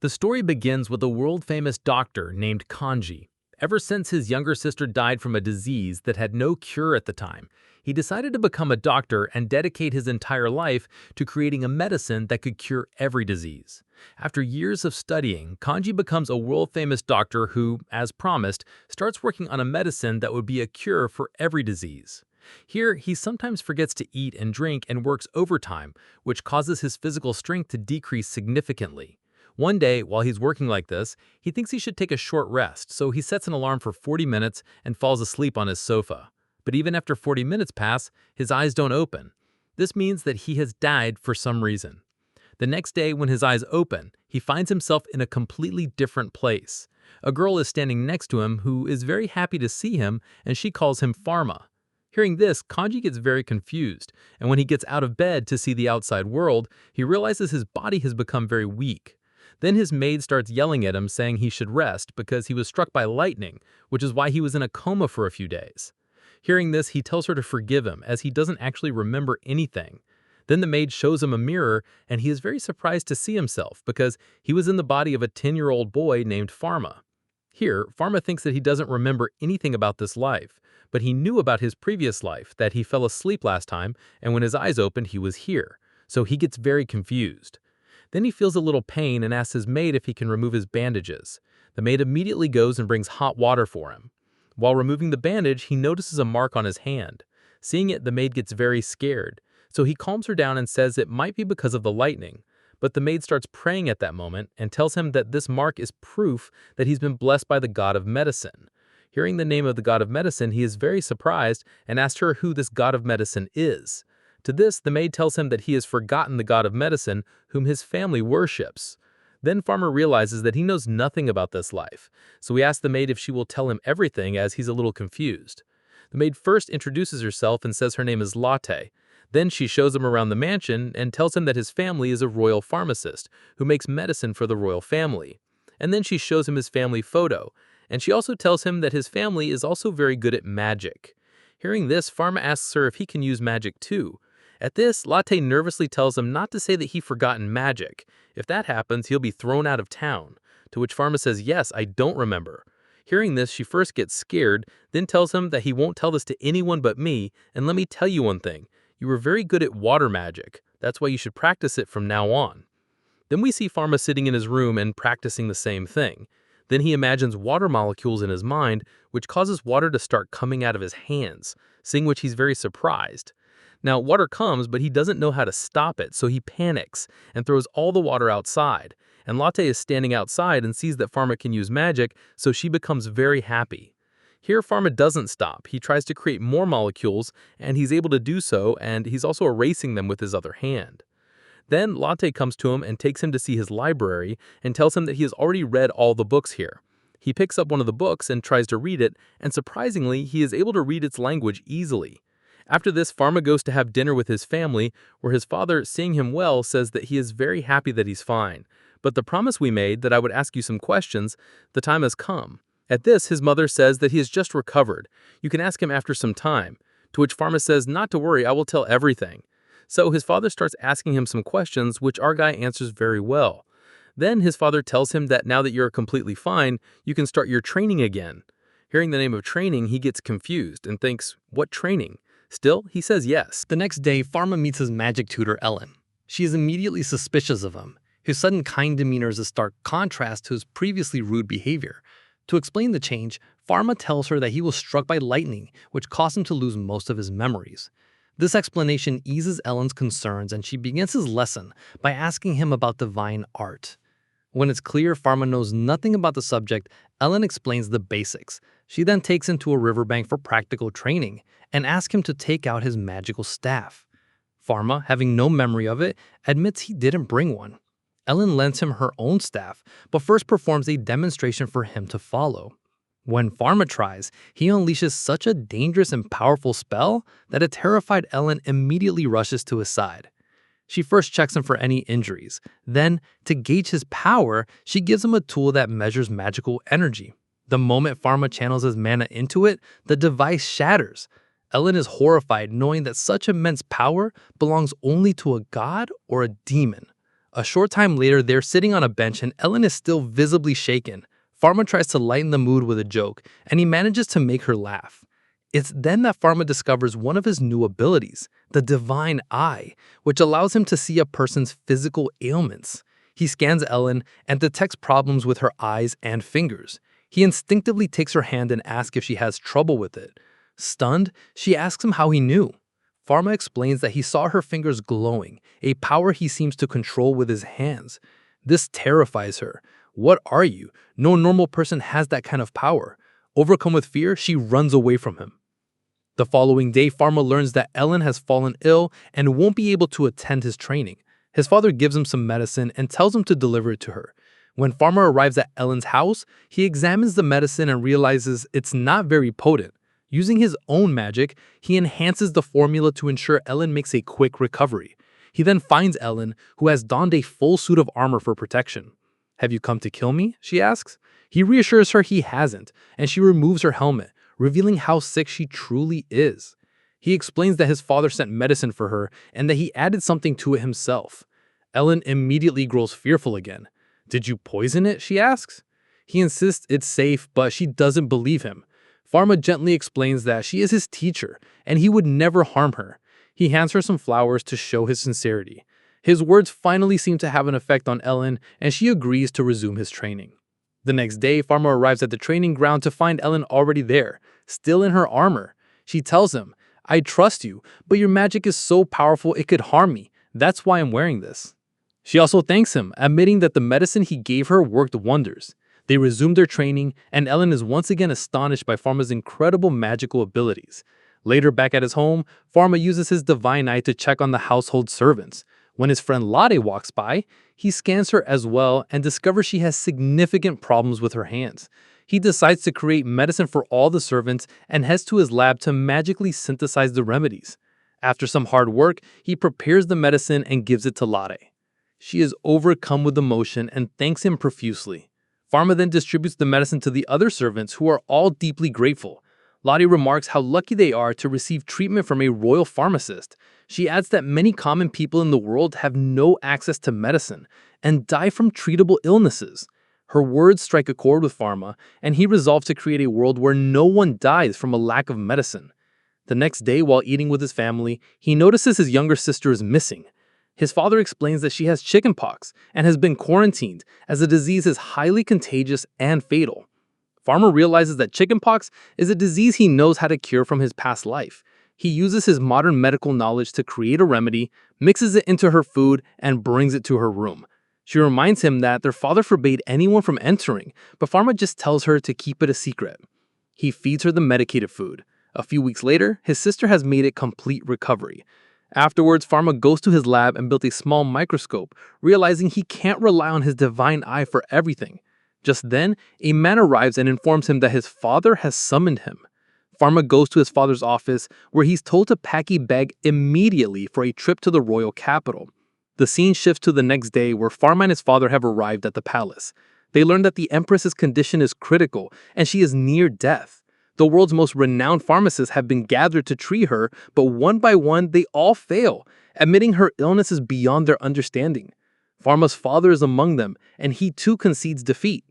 The story begins with a world-famous doctor named Kanji. Ever since his younger sister died from a disease that had no cure at the time, he decided to become a doctor and dedicate his entire life to creating a medicine that could cure every disease. After years of studying, Kanji becomes a world-famous doctor who, as promised, starts working on a medicine that would be a cure for every disease. Here, he sometimes forgets to eat and drink and works overtime, which causes his physical strength to decrease significantly. One day, while he's working like this, he thinks he should take a short rest, so he sets an alarm for 40 minutes and falls asleep on his sofa. But even after 40 minutes pass, his eyes don't open. This means that he has died for some reason. The next day, when his eyes open, he finds himself in a completely different place. A girl is standing next to him who is very happy to see him, and she calls him Pharma. Hearing this, Kanji gets very confused, and when he gets out of bed to see the outside world, he realizes his body has become very weak. Then his maid starts yelling at him saying he should rest because he was struck by lightning, which is why he was in a coma for a few days. Hearing this, he tells her to forgive him as he doesn't actually remember anything. Then the maid shows him a mirror and he is very surprised to see himself because he was in the body of a 10-year-old boy named Pharma. Here, Pharma thinks that he doesn't remember anything about this life, but he knew about his previous life, that he fell asleep last time, and when his eyes opened, he was here. So he gets very confused. Then he feels a little pain and asks his maid if he can remove his bandages. The maid immediately goes and brings hot water for him. While removing the bandage, he notices a mark on his hand. Seeing it, the maid gets very scared, so he calms her down and says it might be because of the lightning. But the maid starts praying at that moment and tells him that this mark is proof that he's been blessed by the god of medicine. Hearing the name of the god of medicine, he is very surprised and asks her who this god of medicine is. To this, the maid tells him that he has forgotten the god of medicine, whom his family worships. Then Farmer realizes that he knows nothing about this life, so he asks the maid if she will tell him everything as he's a little confused. The maid first introduces herself and says her name is Latte. Then she shows him around the mansion and tells him that his family is a royal pharmacist who makes medicine for the royal family. And then she shows him his family photo, and she also tells him that his family is also very good at magic. Hearing this, Pharma asks her if he can use magic too. At this, Latte nervously tells him not to say that he's forgotten magic. If that happens, he'll be thrown out of town. To which Pharma says, yes, I don't remember. Hearing this, she first gets scared, then tells him that he won't tell this to anyone but me, and let me tell you one thing. You were very good at water magic. That's why you should practice it from now on. Then we see Pharma sitting in his room and practicing the same thing. Then he imagines water molecules in his mind, which causes water to start coming out of his hands, seeing which he's very surprised. Now, water comes, but he doesn't know how to stop it, so he panics and throws all the water outside. And Latte is standing outside and sees that Pharma can use magic, so she becomes very happy. Here, Pharma doesn't stop. He tries to create more molecules, and he's able to do so, and he's also erasing them with his other hand. Then Latte comes to him and takes him to see his library and tells him that he has already read all the books here. He picks up one of the books and tries to read it, and surprisingly, he is able to read its language easily. After this, Pharma goes to have dinner with his family, where his father, seeing him well, says that he is very happy that he's fine. But the promise we made that I would ask you some questions, the time has come. At this, his mother says that he has just recovered. You can ask him after some time. To which Pharma says, not to worry, I will tell everything. So his father starts asking him some questions, which our guy answers very well. Then his father tells him that now that you're completely fine, you can start your training again. Hearing the name of training, he gets confused and thinks, what training? Still, he says yes. The next day, Pharma meets his magic tutor, Ellen. She is immediately suspicious of him. His sudden kind demeanor is a stark contrast to his previously rude behavior. To explain the change, Pharma tells her that he was struck by lightning, which caused him to lose most of his memories. This explanation eases Ellen's concerns, and she begins his lesson by asking him about divine art. When it's clear Pharma knows nothing about the subject, Ellen explains the basics. She then takes him to a riverbank for practical training and asks him to take out his magical staff. Pharma, having no memory of it, admits he didn't bring one. Ellen lends him her own staff, but first performs a demonstration for him to follow. When Pharma tries, he unleashes such a dangerous and powerful spell that a terrified Ellen immediately rushes to his side. She first checks him for any injuries. Then, to gauge his power, she gives him a tool that measures magical energy. The moment Pharma channels his mana into it, the device shatters. Ellen is horrified knowing that such immense power belongs only to a god or a demon. A short time later, they're sitting on a bench and Ellen is still visibly shaken. Pharma tries to lighten the mood with a joke, and he manages to make her laugh. It's then that Pharma discovers one of his new abilities, the divine eye, which allows him to see a person's physical ailments. He scans Ellen and detects problems with her eyes and fingers. He instinctively takes her hand and asks if she has trouble with it. Stunned, she asks him how he knew. Pharma explains that he saw her fingers glowing, a power he seems to control with his hands. This terrifies her. What are you? No normal person has that kind of power. Overcome with fear, she runs away from him. The following day, Pharma learns that Ellen has fallen ill and won't be able to attend his training. His father gives him some medicine and tells him to deliver it to her. When Pharma arrives at Ellen's house, he examines the medicine and realizes it's not very potent. Using his own magic, he enhances the formula to ensure Ellen makes a quick recovery. He then finds Ellen, who has donned a full suit of armor for protection. "Have you come to kill me?" she asks. He reassures her he hasn't, and she removes her helmet, revealing how sick she truly is. He explains that his father sent medicine for her and that he added something to it himself. Ellen immediately grows fearful again. "Did you poison it?" she asks. He insists it's safe, but she doesn't believe him. Pharma gently explains that she is his teacher and he would never harm her. He hands her some flowers to show his sincerity. His words finally seem to have an effect on Ellen, and she agrees to resume his training. The next day, Pharma arrives at the training ground to find Ellen already there, still in her armor. She tells him, "I trust you, but your magic is so powerful it could harm me. That's why I'm wearing this." She also thanks him, admitting that the medicine he gave her worked wonders. They resume their training, and Ellen is once again astonished by Pharma's incredible magical abilities. Later, back at his home, Pharma uses his divine eye to check on the household servants. When his friend Lade walks by, he scans her as well and discovers she has significant problems with her hands. He decides to create medicine for all the servants and heads to his lab to magically synthesize the remedies. After some hard work, he prepares the medicine and gives it to Lade. She is overcome with emotion and thanks him profusely. Pharma then distributes the medicine to the other servants, who are all deeply grateful. Lottie remarks how lucky they are to receive treatment from a royal pharmacist. She adds that many common people in the world have no access to medicine and die from treatable illnesses. Her words strike a chord with Pharma, and he resolves to create a world where no one dies from a lack of medicine. The next day, while eating with his family, he notices his younger sister is missing. His father explains that she has chickenpox and has been quarantined, as the disease is highly contagious and fatal. Pharma realizes that chickenpox is a disease he knows how to cure from his past life. He uses his modern medical knowledge to create a remedy, mixes it into her food, and brings it to her room. She reminds him that their father forbade anyone from entering, but Pharma just tells her to keep it a secret. He feeds her the medicated food. A few weeks later, his sister has made a complete recovery. Afterwards, Pharma goes to his lab and built a small microscope, realizing he can't rely on his divine eye for everything. Just then, a man arrives and informs him that his father has summoned him. Pharma goes to his father's office, where he's told to pack a bag immediately for a trip to the royal capital. The scene shifts to the next day, where Pharma and his father have arrived at the palace. They learn that the Empress's condition is critical, and she is near death. The world's most renowned pharmacists have been gathered to treat her, but one by one, they all fail, admitting her illness is beyond their understanding. Pharma's father is among them, and he too concedes defeat.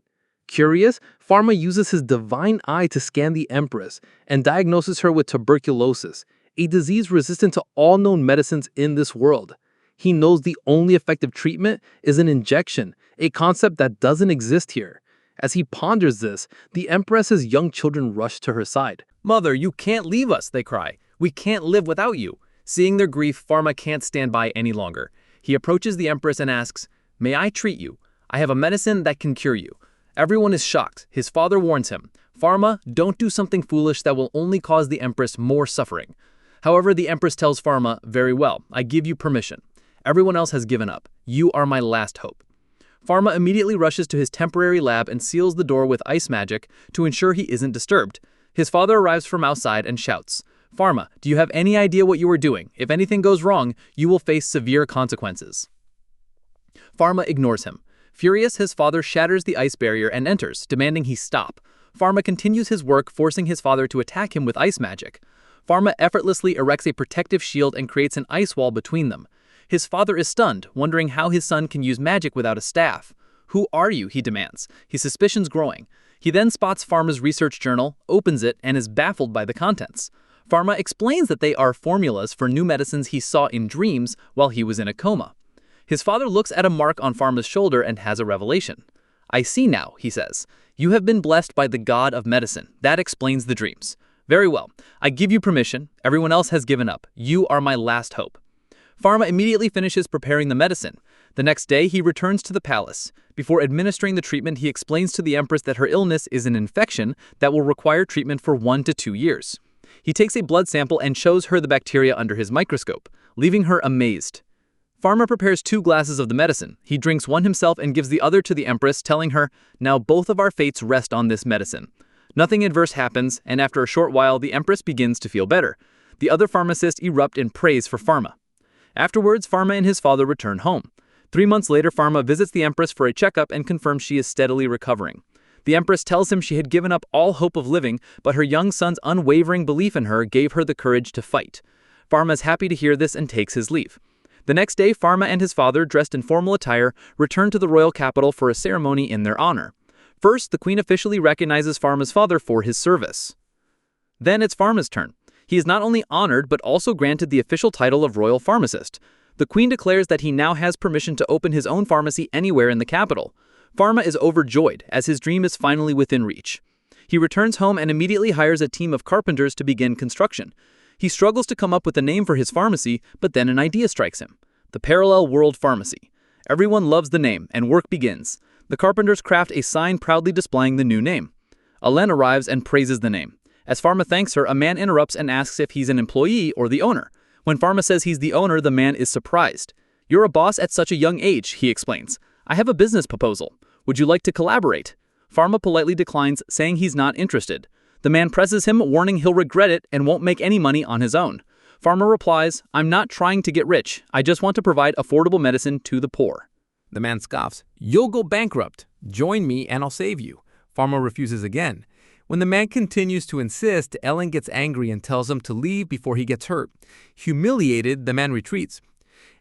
Curious, Pharma uses his divine eye to scan the Empress and diagnoses her with tuberculosis, a disease resistant to all known medicines in this world. He knows the only effective treatment is an injection, a concept that doesn't exist here. As he ponders this, the Empress's young children rush to her side. "Mother, you can't leave us," they cry. "We can't live without you." Seeing their grief, Pharma can't stand by any longer. He approaches the Empress and asks, "May I treat you? I have a medicine that can cure you." Everyone is shocked. His father warns him, "Pharma, don't do something foolish that will only cause the Empress more suffering." However, the Empress tells Pharma, "Very well, I give you permission. Everyone else has given up. You are my last hope." Pharma immediately rushes to his temporary lab and seals the door with ice magic to ensure he isn't disturbed. His father arrives from outside and shouts, "Pharma, do you have any idea what you are doing? If anything goes wrong, you will face severe consequences." Pharma ignores him. Furious, his father shatters the ice barrier and enters, demanding he stop. Pharma continues his work, forcing his father to attack him with ice magic. Pharma effortlessly erects a protective shield and creates an ice wall between them. His father is stunned, wondering how his son can use magic without a staff. "Who are you?" he demands, his suspicions growing. He then spots Falma's research journal, opens it, and is baffled by the contents. Falma explains that they are formulas for new medicines he saw in dreams while he was in a coma. His father looks at a mark on Falma's shoulder and has a revelation. "I see now," he says. "You have been blessed by the god of medicine. That explains the dreams. Very well. I give you permission. Everyone else has given up. You are my last hope." Falma immediately finishes preparing the medicine. The next day, he returns to the palace. Before administering the treatment, he explains to the Empress that her illness is an infection that will require treatment for 1 to 2 years. He takes a blood sample and shows her the bacteria under his microscope, leaving her amazed. Falma prepares 2 glasses of the medicine. He drinks one himself and gives the other to the Empress, telling her, "Now both of our fates rest on this medicine." Nothing adverse happens, and after a short while, the Empress begins to feel better. The other pharmacists erupt in praise for Falma. Afterwards, Falma and his father return home. 3 months later, Falma visits the Empress for a checkup and confirms she is steadily recovering. The Empress tells him she had given up all hope of living, but her young son's unwavering belief in her gave her the courage to fight. Falma is happy to hear this and takes his leave. The next day, Falma and his father, dressed in formal attire, return to the royal capital for a ceremony in their honor. First, the queen officially recognizes Falma's father for his service. Then it's Falma's turn. He is not only honored, but also granted the official title of royal pharmacist. The queen declares that he now has permission to open his own pharmacy anywhere in the capital. Falma is overjoyed, as his dream is finally within reach. He returns home and immediately hires a team of carpenters to begin construction. He struggles to come up with a name for his pharmacy, but then an idea strikes him: the Parallel World Pharmacy. Everyone loves the name, and work begins. The carpenters craft a sign proudly displaying the new name. Alen arrives and praises the name. As Falma thanks her, a man interrupts and asks if he's an employee or the owner. When Falma says he's the owner, the man is surprised. "You're a boss at such a young age," he explains. "I have a business proposal. Would you like to collaborate?" Falma politely declines, saying he's not interested. The man presses him, warning he'll regret it and won't make any money on his own. Falma replies, "I'm not trying to get rich. I just want to provide affordable medicine to the poor." The man scoffs. "You'll go bankrupt. Join me and I'll save you." Falma refuses again. When the man continues to insist, Ellen gets angry and tells him to leave before he gets hurt. Humiliated, the man retreats.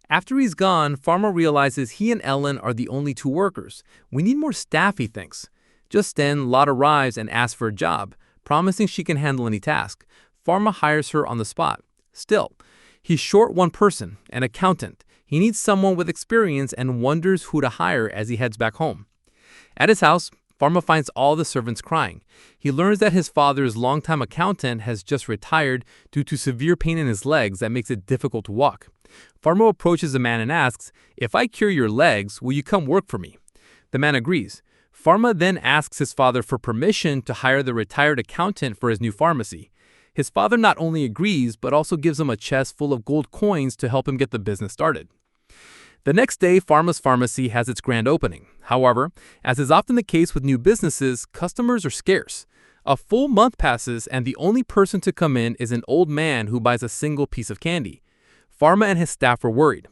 After he's gone, Falma realizes he and Ellen are the only 2 workers. "We need more staff," he thinks. Just then, Lot arrives and asks for a job, promising she can handle any task. Falma hires her on the spot. Still, he's short one person, an accountant. He needs someone with experience and wonders who to hire as he heads back home. At his house, Falma finds all the servants crying. He learns that his father's longtime accountant has just retired due to severe pain in his legs that makes it difficult to walk. Falma approaches the man and asks, "If I cure your legs, will you come work for me?" The man agrees. Falma then asks his father for permission to hire the retired accountant for his new pharmacy. His father not only agrees, but also gives him a chest full of gold coins to help him get the business started. The next day, Falma's pharmacy has its grand opening. However, as is often the case with new businesses, customers are scarce. A full month passes, and the only person to come in is an old man who buys a single piece of candy. Falma and his staff are worried.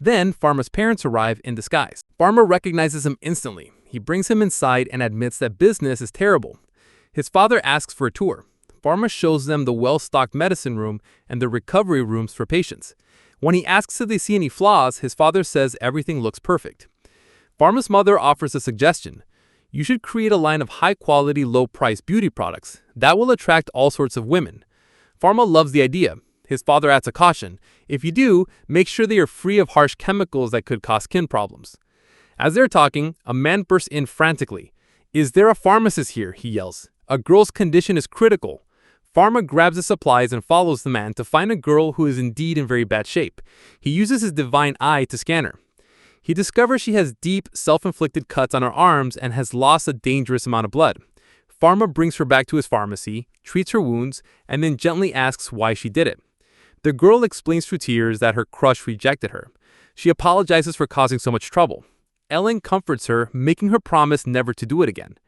Then, Falma's parents arrive in disguise. Falma recognizes him instantly. He brings him inside and admits that business is terrible. His father asks for a tour. Falma shows them the well-stocked medicine room and the recovery rooms for patients. When he asks if they see any flaws, his father says everything looks perfect. Falma's mother offers a suggestion. "You should create a line of high-quality, low-price beauty products. That will attract all sorts of women." Falma loves the idea. His father adds a caution. "If you do, make sure they are free of harsh chemicals that could cause skin problems." As they're talking, a man bursts in frantically. "Is there a pharmacist here?" he yells. "A girl's condition is critical." Falma grabs the supplies and follows the man to find a girl who is indeed in very bad shape. He uses his divine eye to scan her. He discovers she has deep, self-inflicted cuts on her arms and has lost a dangerous amount of blood. Falma brings her back to his pharmacy, treats her wounds, and then gently asks why she did it. The girl explains through tears that her crush rejected her. She apologizes for causing so much trouble. Ellen comforts her, making her promise never to do it again.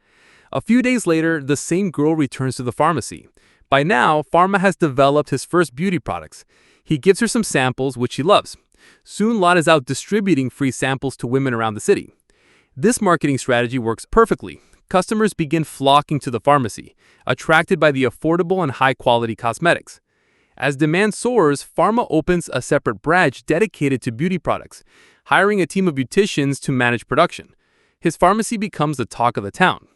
A few days later, the same girl returns to the pharmacy. By now, Falma has developed his first beauty products. He gives her some samples, which she loves. Soon, Lot is out distributing free samples to women around the city. This marketing strategy works perfectly. Customers begin flocking to the pharmacy, attracted by the affordable and high-quality cosmetics. As demand soars, Pharma opens a separate branch dedicated to beauty products, hiring a team of beauticians to manage production. His pharmacy becomes the talk of the town.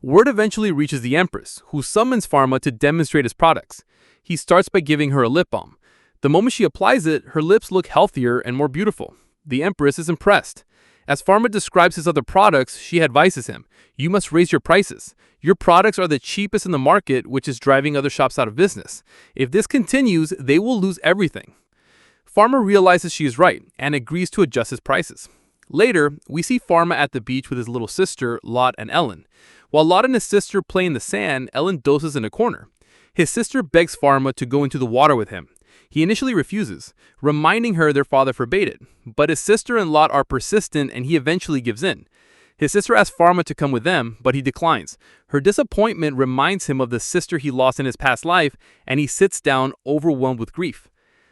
Word eventually reaches the Empress, who summons Pharma to demonstrate his products. He starts by giving her a lip balm. The moment she applies it, her lips look healthier and more beautiful. The Empress is impressed. As Pharma describes his other products, she advises him, "You must raise your prices. Your products are the cheapest in the market, which is driving other shops out of business. If this continues, they will lose everything." Pharma realizes she is right and agrees to adjust his prices. Later, we see Pharma at the beach with his little sister, Lot and Ellen. While Lot and his sister play in the sand, Ellen dozes in a corner. His sister begs Pharma to go into the water with him. He initially refuses, reminding her their father forbade it. But his sister and Lot are persistent and he eventually gives in. His sister asks Pharma to come with them, but he declines. Her disappointment reminds him of the sister he lost in his past life, and he sits down, overwhelmed with grief.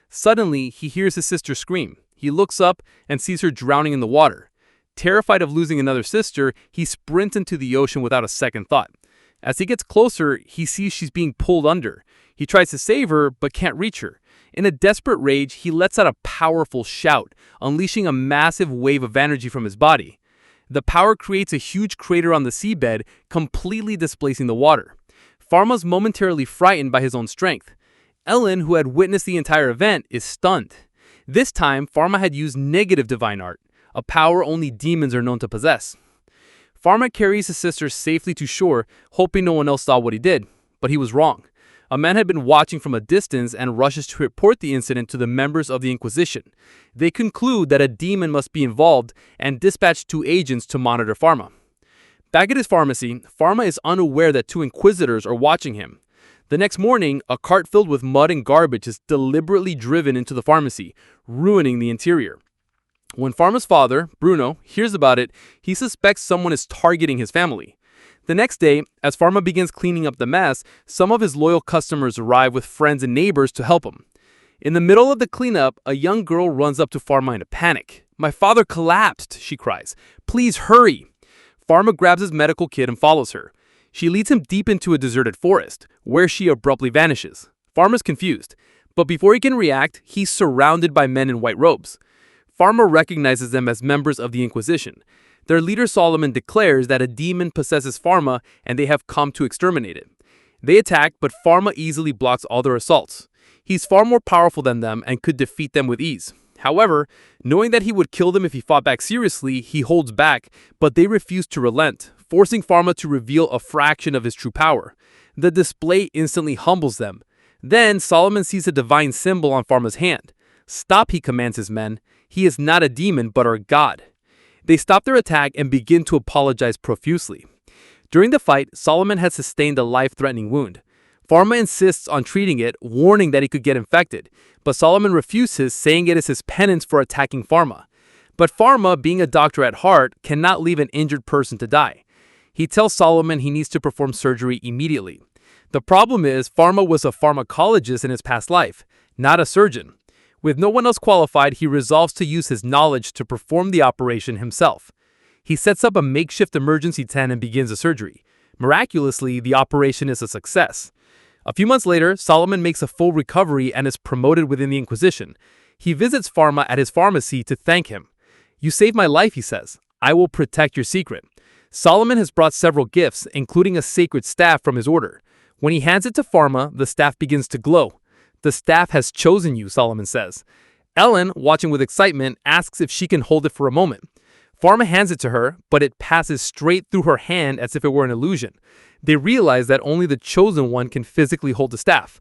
Suddenly, he hears his sister scream. He looks up and sees her drowning in the water. Terrified of losing another sister, he sprints into the ocean without a second thought. As he gets closer, he sees she's being pulled under. He tries to save her, but can't reach her. In a desperate rage, he lets out a powerful shout, unleashing a massive wave of energy from his body. The power creates a huge crater on the seabed, completely displacing the water. Pharma's momentarily frightened by his own strength. Ellen, who had witnessed the entire event, is stunned. This time, Pharma had used negative divine art, a power only demons are known to possess. Pharma carries his sister safely to shore, hoping no one else saw what he did, but he was wrong. A man had been watching from a distance and rushes to report the incident to the members of the Inquisition. They conclude that a demon must be involved and dispatch 2 agents to monitor Pharma. Back at his pharmacy, Pharma is unaware that 2 inquisitors are watching him. The next morning, a cart filled with mud and garbage is deliberately driven into the pharmacy, ruining the interior. When Pharma's father, Bruno, hears about it, he suspects someone is targeting his family. The next day, as Pharma begins cleaning up the mess, some of his loyal customers arrive with friends and neighbors to help him. In the middle of the cleanup, a young girl runs up to Pharma in a panic. "My father collapsed," she cries. "Please hurry." Pharma grabs his medical kit and follows her. She leads him deep into a deserted forest, where she abruptly vanishes. Pharma's confused, but before he can react, he's surrounded by men in white robes. Pharma recognizes them as members of the Inquisition. Their leader Solomon declares that a demon possesses Pharma and they have come to exterminate it. They attack, but Pharma easily blocks all their assaults. He's far more powerful than them and could defeat them with ease. However, knowing that he would kill them if he fought back seriously, he holds back, but they refuse to relent, forcing Pharma to reveal a fraction of his true power. The display instantly humbles them. Then Solomon sees a divine symbol on Pharma's hand. "Stop," he commands his men. "He is not a demon, but our god." They stop their attack and begin to apologize profusely. During the fight, Solomon had sustained a life-threatening wound. Pharma insists on treating it, warning that he could get infected, but Solomon refuses, saying it is his penance for attacking Pharma. But Pharma, being a doctor at heart, cannot leave an injured person to die. He tells Solomon he needs to perform surgery immediately. The problem is, Pharma was a pharmacologist in his past life, not a surgeon. With no one else qualified, he resolves to use his knowledge to perform the operation himself. He sets up a makeshift emergency tent and begins the surgery. Miraculously, the operation is a success. A few months later, Solomon makes a full recovery and is promoted within the Inquisition. He visits Pharma at his pharmacy to thank him. "You saved my life," he says. "I will protect your secret." Solomon has brought several gifts, including a sacred staff from his order. When he hands it to Pharma, the staff begins to glow. "The staff has chosen you," Solomon says. Ellen, watching with excitement, asks if she can hold it for a moment. Pharma hands it to her, but it passes straight through her hand as if it were an illusion. They realize that only the chosen one can physically hold the staff.